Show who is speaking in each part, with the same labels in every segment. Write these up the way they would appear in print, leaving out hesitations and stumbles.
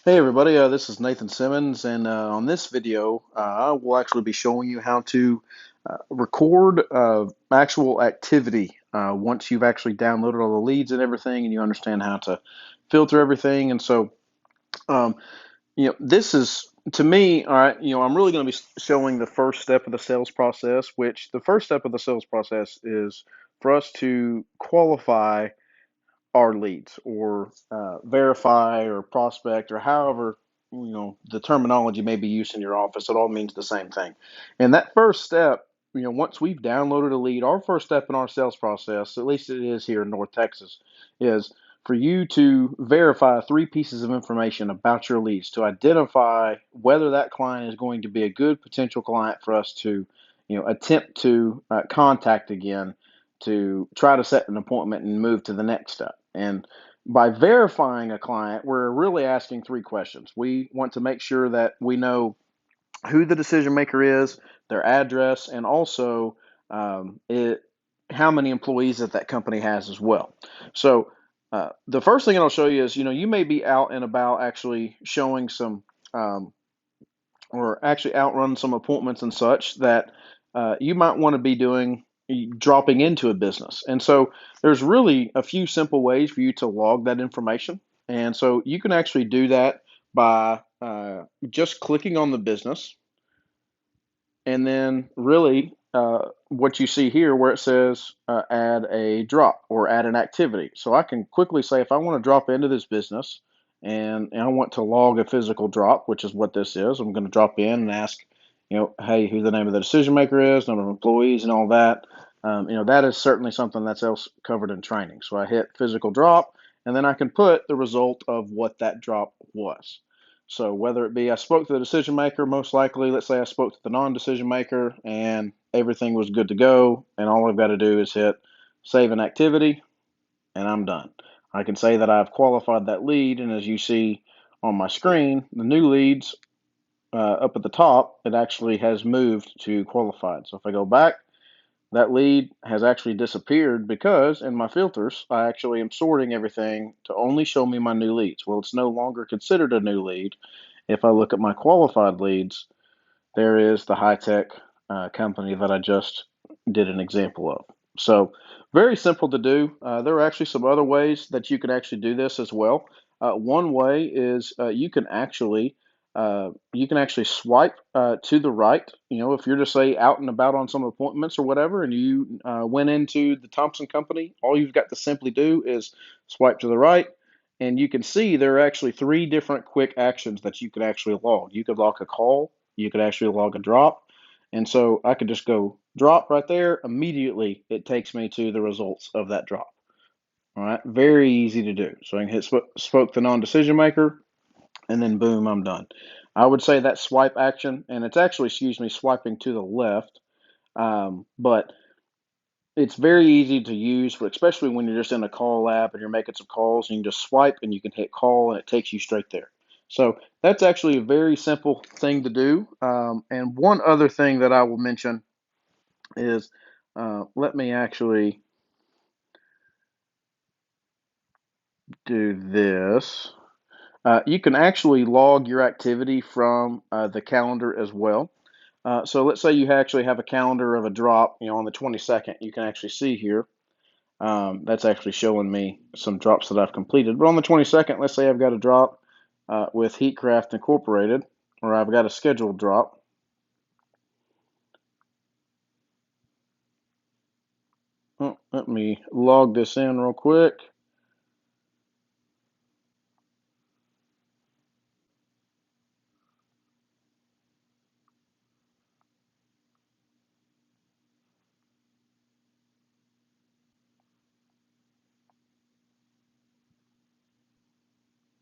Speaker 1: Hey everybody, this is Nathan Simmons, and on this video, I will actually be showing you how to record actual activity once you've actually downloaded all the leads and everything, and you understand how to filter everything. And so, um, this is to me, all right. I'm really going to be showing the first step of the sales process, which the first step of the sales process is for us to qualify our leads or verify or prospect or however the terminology may be used in your office. It all means the same thing. And that first step, once we've downloaded a lead, our first step in our sales process, at least it is here in North Texas, is for you to verify three pieces of information about your leads to identify whether that client is going to be a good potential client for us to attempt to contact again, to try to set an appointment and move to the next step. And by verifying a client, we're really asking three questions. We want to make sure that we know who the decision maker is, their address, and also how many employees that company has as well. So the first thing I'll show you is, you may be out and about actually showing some or actually outrun some appointments and such that you might want to be doing dropping into a business. And so there's really a few simple ways for you to log that information. And so you can actually do that by just clicking on the business and then really what you see here where it says add a drop or add an activity. So I can quickly say if I want to drop into this business and I want to log a physical drop, which is what this is, I'm going to drop in and ask, hey, who the name of the decision maker is, number of employees, and all that. That is certainly something that's else covered in training. So I hit physical drop, and then I can put the result of what that drop was. So whether it be I spoke to the decision maker, most likely, let's say I spoke to the non-decision maker and everything was good to go, and all I've got to do is hit save an activity, and I'm done. I can say that I've qualified that lead, and as you see on my screen, the new leads up at the top, it actually has moved to qualified. So if I go back, that lead has actually disappeared because in my filters, I actually am sorting everything to only show me my new leads. Well, it's no longer considered a new lead. If I look at my qualified leads, there is the high-tech company that I just did an example of. So very simple to do. There are actually some other ways that you can actually do this as well. One way is you can actually swipe to the right. If you're just say out and about on some appointments or whatever, and you went into the Thompson Company, all you've got to simply do is swipe to the right, and you can see there are actually three different quick actions that you could actually log. You could log a call, you could actually log a drop, and so I could just go drop right there. Immediately, it takes me to the results of that drop. All right, very easy to do. So I can hit spoke the non-decision maker, and then boom, I'm done. I would say that swipe action, and it's actually, excuse me, swiping to the left, but it's very easy to use, especially when you're just in a call app and you're making some calls. You can just swipe and you can hit call, and it takes you straight there. So that's actually a very simple thing to do. And one other thing that I will mention is let me actually do this. You can actually log your activity from the calendar as well. So let's say you actually have a calendar of a drop, on the 22nd. You can actually see here. That's actually showing me some drops that I've completed. But on the 22nd, let's say I've got a drop with Heatcraft Incorporated, or I've got a scheduled drop. Oh, let me log this in real quick.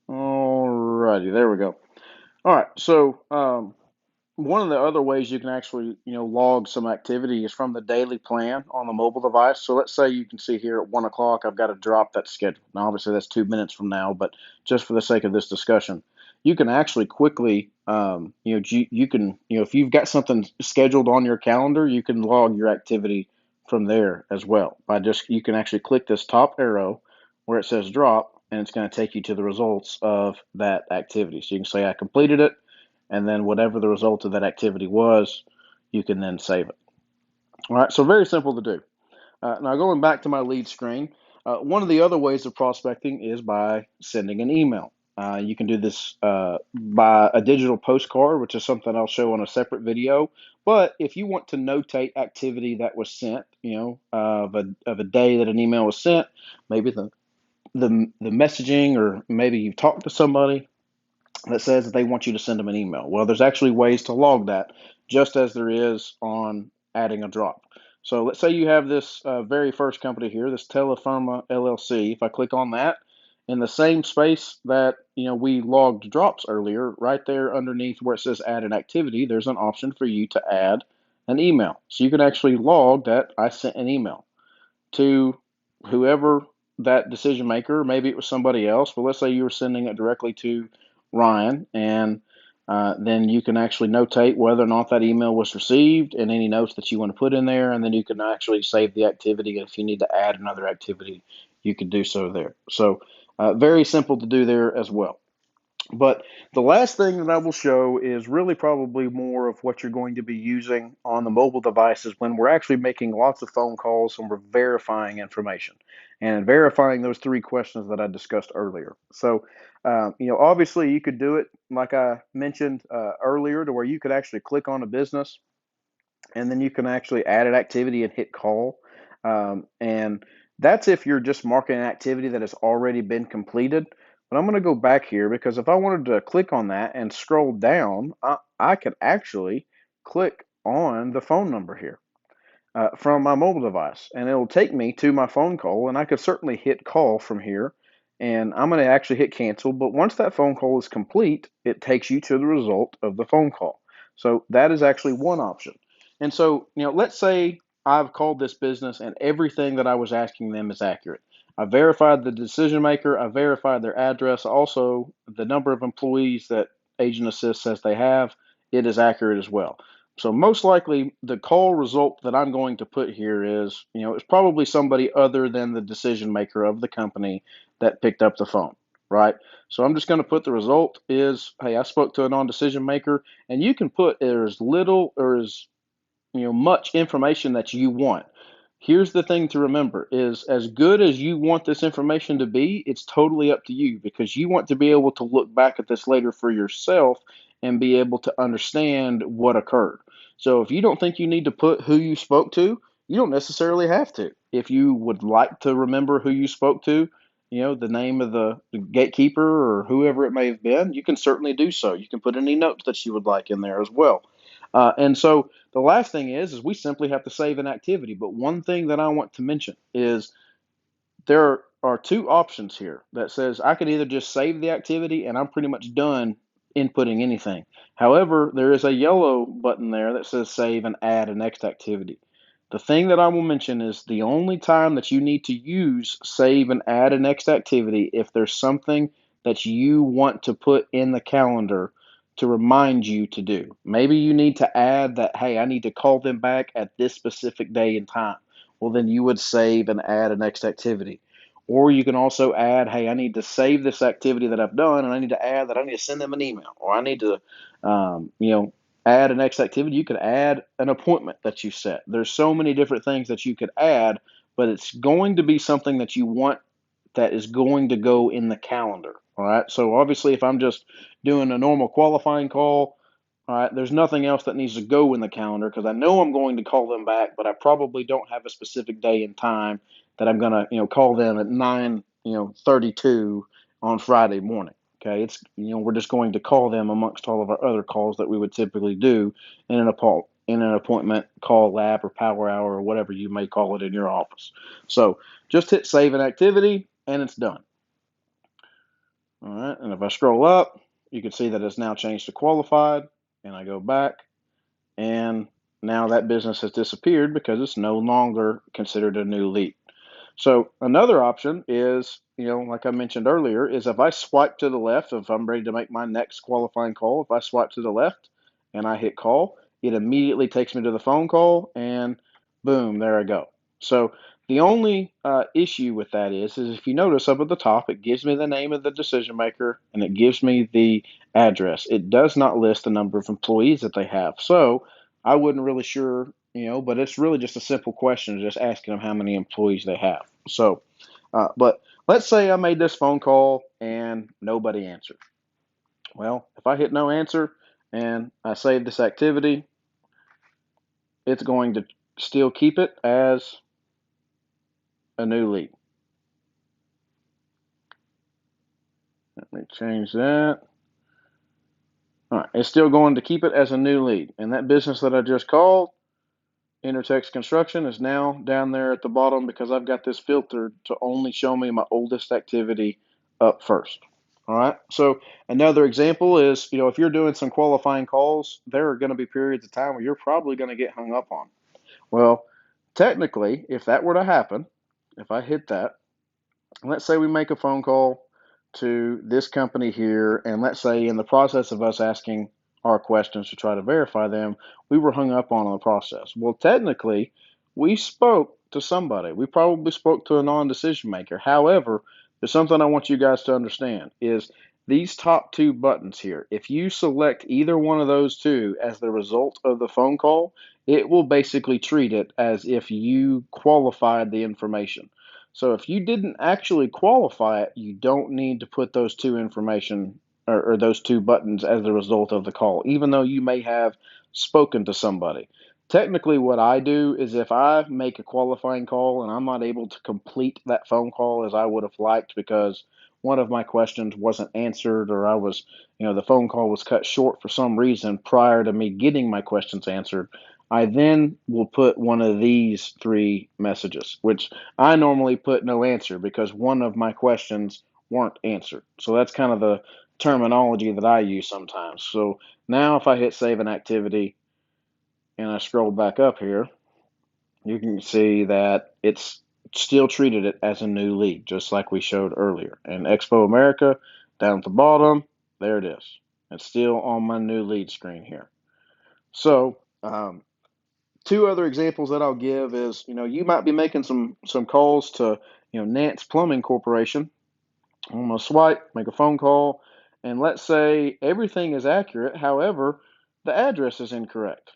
Speaker 1: Alrighty, there we go. All right, so one of the other ways you can actually, log some activity is from the daily plan on the mobile device. So let's say you can see here at 1 o'clock, I've got a drop that's scheduled. Now, obviously, that's 2 minutes from now, but just for the sake of this discussion, you can actually quickly, you can, if you've got something scheduled on your calendar, you can log your activity from there as well. You can actually click this top arrow where it says drop, and it's going to take you to the results of that activity. So you can say I completed it, and then whatever the result of that activity was, you can then save it. All right, so very simple to do. Now going back to my lead screen, one of the other ways of prospecting is by sending an email. You can do this by a digital postcard, which is something I'll show on a separate video. But if you want to notate activity that was sent, of a day that an email was sent, maybe the messaging, or maybe you've talked to somebody that says that they want you to send them an email. Well, there's actually ways to log that, just as there is on adding a drop. So let's say you have this very first company here, this Telefirma LLC. If I click on that, in the same space that we logged drops earlier, right there underneath where it says add an activity, there's an option for you to add an email. So you can actually log that I sent an email to whoever that decision maker. Maybe it was somebody else, but let's say you were sending it directly to Ryan, and then you can actually notate whether or not that email was received and any notes that you want to put in there, and then you can actually save the activity. If you need to add another activity, you can do so there. So very simple to do there as well. But the last thing that I will show is really probably more of what you're going to be using on the mobile devices when we're actually making lots of phone calls and we're verifying information and verifying those three questions that I discussed earlier. So, obviously you could do it like I mentioned earlier, to where you could actually click on a business and then you can actually add an activity and hit call. And that's if you're just marking an activity that has already been completed. But I'm going to go back here, because if I wanted to click on that and scroll down, I could actually click on the phone number here from my mobile device, and it'll take me to my phone call, and I could certainly hit call from here, and I'm going to actually hit cancel. But once that phone call is complete, it takes you to the result of the phone call. So that is actually one option. And so, let's say I've called this business and everything that I was asking them is accurate. I verified the decision maker, I verified their address, also the number of employees that Agent Assist says they have, it is accurate as well. So most likely the call result that I'm going to put here is, it's probably somebody other than the decision maker of the company that picked up the phone, right? So I'm just going to put the result is, hey, I spoke to a non-decision maker, and you can put as little or as much information that you want. Here's the thing to remember is, as good as you want this information to be, it's totally up to you, because you want to be able to look back at this later for yourself and be able to understand what occurred. So if you don't think you need to put who you spoke to, you don't necessarily have to. If you would like to remember who you spoke to, the name of the gatekeeper or whoever it may have been, you can certainly do so. You can put any notes that you would like in there as well. And so the last thing is we simply have to save an activity. But one thing that I want to mention is there are two options here that says I can either just save the activity and I'm pretty much done inputting anything. However, there is a yellow button there that says save and add a next activity. The thing that I will mention is the only time that you need to use save and add a next activity if there's something that you want to put in the calendar to remind you to do. Maybe you need to add that, hey, I need to call them back at this specific day and time. Well, then you would save and add a next activity. Or you can also add, hey, I need to save this activity that I've done, and I need to add that I need to send them an email, or I need to, add a next activity. You could add an appointment that you set. There's so many different things that you could add, but it's going to be something that you want that is going to go in the calendar. All right. So obviously, if I'm just doing a normal qualifying call, all right, there's nothing else that needs to go in the calendar, because I know I'm going to call them back, but I probably don't have a specific day and time that I'm going to, call them at 9:32 on Friday morning. Okay, it's we're just going to call them amongst all of our other calls that we would typically do in an appointment call lab or power hour or whatever you may call it in your office. So just hit save an activity and it's done. All right, and if I scroll up, you can see that it's now changed to qualified, and I go back, and now that business has disappeared because it's no longer considered a new lead. So another option is, like I mentioned earlier, is if I swipe to the left, if I'm ready to make my next qualifying call, if I swipe to the left and I hit call, it immediately takes me to the phone call, and boom, there I go. So The only issue with that is if you notice up at the top, it gives me the name of the decision maker and it gives me the address. It does not list the number of employees that they have. So I wasn't really sure, but it's really just a simple question, just asking them how many employees they have. So, but let's say I made this phone call and nobody answered. Well, if I hit no answer and I save this activity, it's going to still keep it as a new lead. Let me change that. All right, it's still going to keep it as a new lead. And that business that I just called, Intertext Construction, is now down there at the bottom because I've got this filtered to only show me my oldest activity up first. All right, so another example is, if you're doing some qualifying calls, there are going to be periods of time where you're probably going to get hung up on. Well, technically, if that were to happen, if I hit that, let's say we make a phone call to this company here, and let's say in the process of us asking our questions to try to verify them, we were hung up on the process. Well, technically, we spoke to somebody. We probably spoke to a non-decision maker. However, there's something I want you guys to understand is these top two buttons here. If you select either one of those two as the result of the phone call, it will basically treat it as if you qualified the information. So if you didn't actually qualify it, you don't need to put those two information or those two buttons as a result of the call, even though you may have spoken to somebody. Technically, what I do is if I make a qualifying call and I'm not able to complete that phone call as I would have liked because one of my questions wasn't answered or the phone call was cut short for some reason prior to me getting my questions answered, I then will put one of these three messages, which I normally put no answer because one of my questions weren't answered. So that's kind of the terminology that I use sometimes. So now if I hit save an activity and I scroll back up here, you can see that it's still treated it as a new lead, just like we showed earlier. And Expo America, down at the bottom, there it is. It's still on my new lead screen here. So, two other examples that I'll give is, you might be making some calls to, Nance Plumbing Corporation. I'm gonna swipe, make a phone call, and let's say everything is accurate. However, the address is incorrect.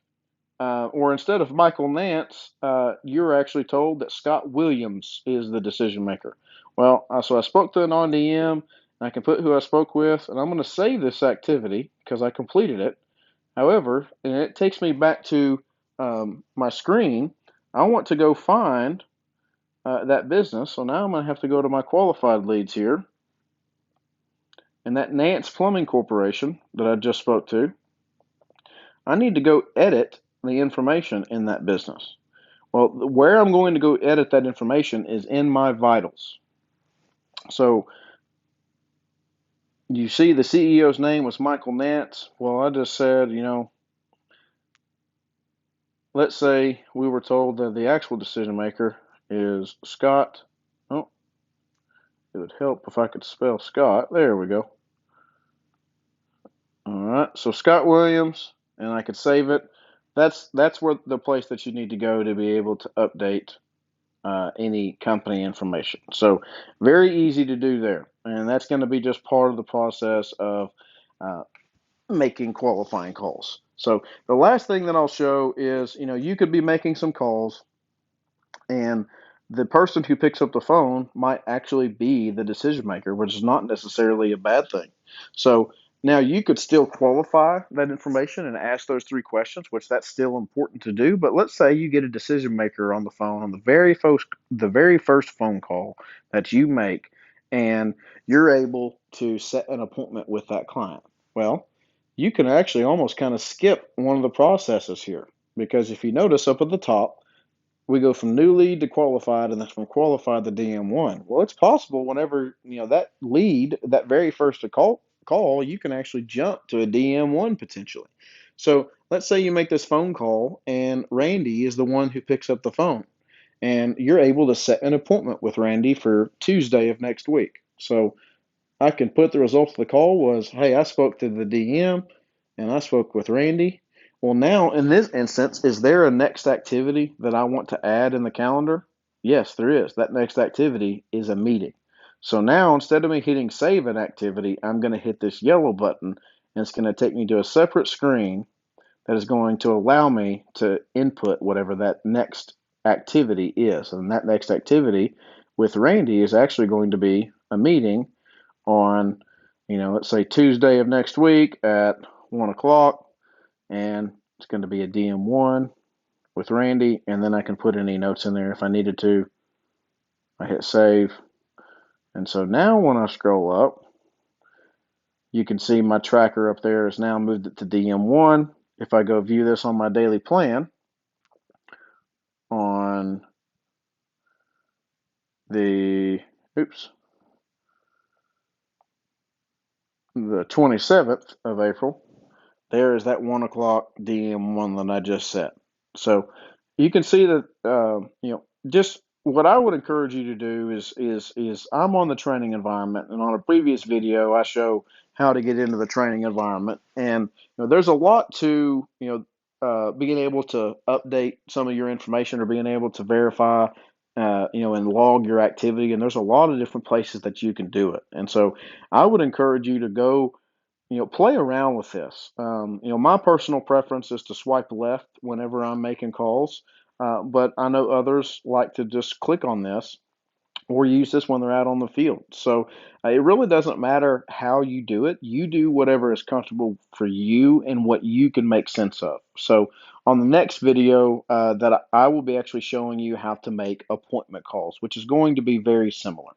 Speaker 1: Or instead of Michael Nance, you're actually told that Scott Williams is the decision maker. Well, so I spoke to an on-DM, and I can put who I spoke with, and I'm going to save this activity because I completed it. However, and it takes me back to my screen. I want to go find that business, so now I'm going to have to go to my qualified leads here, and that Nance Plumbing Corporation that I just spoke to, I need to go edit the information in that business. Well, where I'm going to go edit that information is in my vitals. So you see the CEO's name was Michael Nance. Well, I just said, let's say we were told that the actual decision maker is Scott. Oh, it would help if I could spell Scott. There we go. All right, so Scott Williams, and I could save it. That's where the place that you need to go to be able to update any company information. So very easy to do there, and that's going to be just part of the process of uh, making qualifying calls. So the last thing that I'll show is, you could be making some calls and the person who picks up the phone might actually be the decision maker, which is not necessarily a bad thing. So now you could still qualify that information and ask those three questions, which that's still important to do. But let's say you get a decision maker on the phone on the very first phone call that you make, and you're able to set an appointment with that client. Well, you can actually almost kind of skip one of the processes here because if you notice up at the top, we go from new lead to qualified, and then from qualified to DM1. Well, it's possible whenever that lead, that very first call, you can actually jump to a DM1 potentially. So let's say you make this phone call, and Randy is the one who picks up the phone, and you're able to set an appointment with Randy for Tuesday of next week. So I can put the results of the call was, hey, I spoke to the DM and I spoke with Randy. Well, now in this instance, is there a next activity that I want to add in the calendar? Yes, there is. That next activity is a meeting. So now instead of me hitting save an activity, I'm going to hit this yellow button and it's going to take me to a separate screen that is going to allow me to input whatever that next activity is. And that next activity with Randy is actually going to be a meeting on, let's say Tuesday of next week at 1 o'clock, and it's going to be a DM1 with Randy, and then I can put any notes in there if I needed to. I hit save, and so now when I scroll up, you can see my tracker up there has now moved it to DM1. If I go view this on my daily plan on the, oops, the 27th of April, there is that 1 o'clock DM1 that I just set. So you can see that, just what I would encourage you to do is I'm on the training environment, and on a previous video I show how to get into the training environment, and there's a lot to being able to update some of your information or being able to verify. And log your activity, and there's a lot of different places that you can do it. And so I would encourage you to go play around with this. My personal preference is to swipe left whenever I'm making calls, but I know others like to just click on this or use this when they're out on the field. So it really doesn't matter how you do it. You do whatever is comfortable for you and what you can make sense of. So on the next video that I will be actually showing you how to make appointment calls, which is going to be very similar.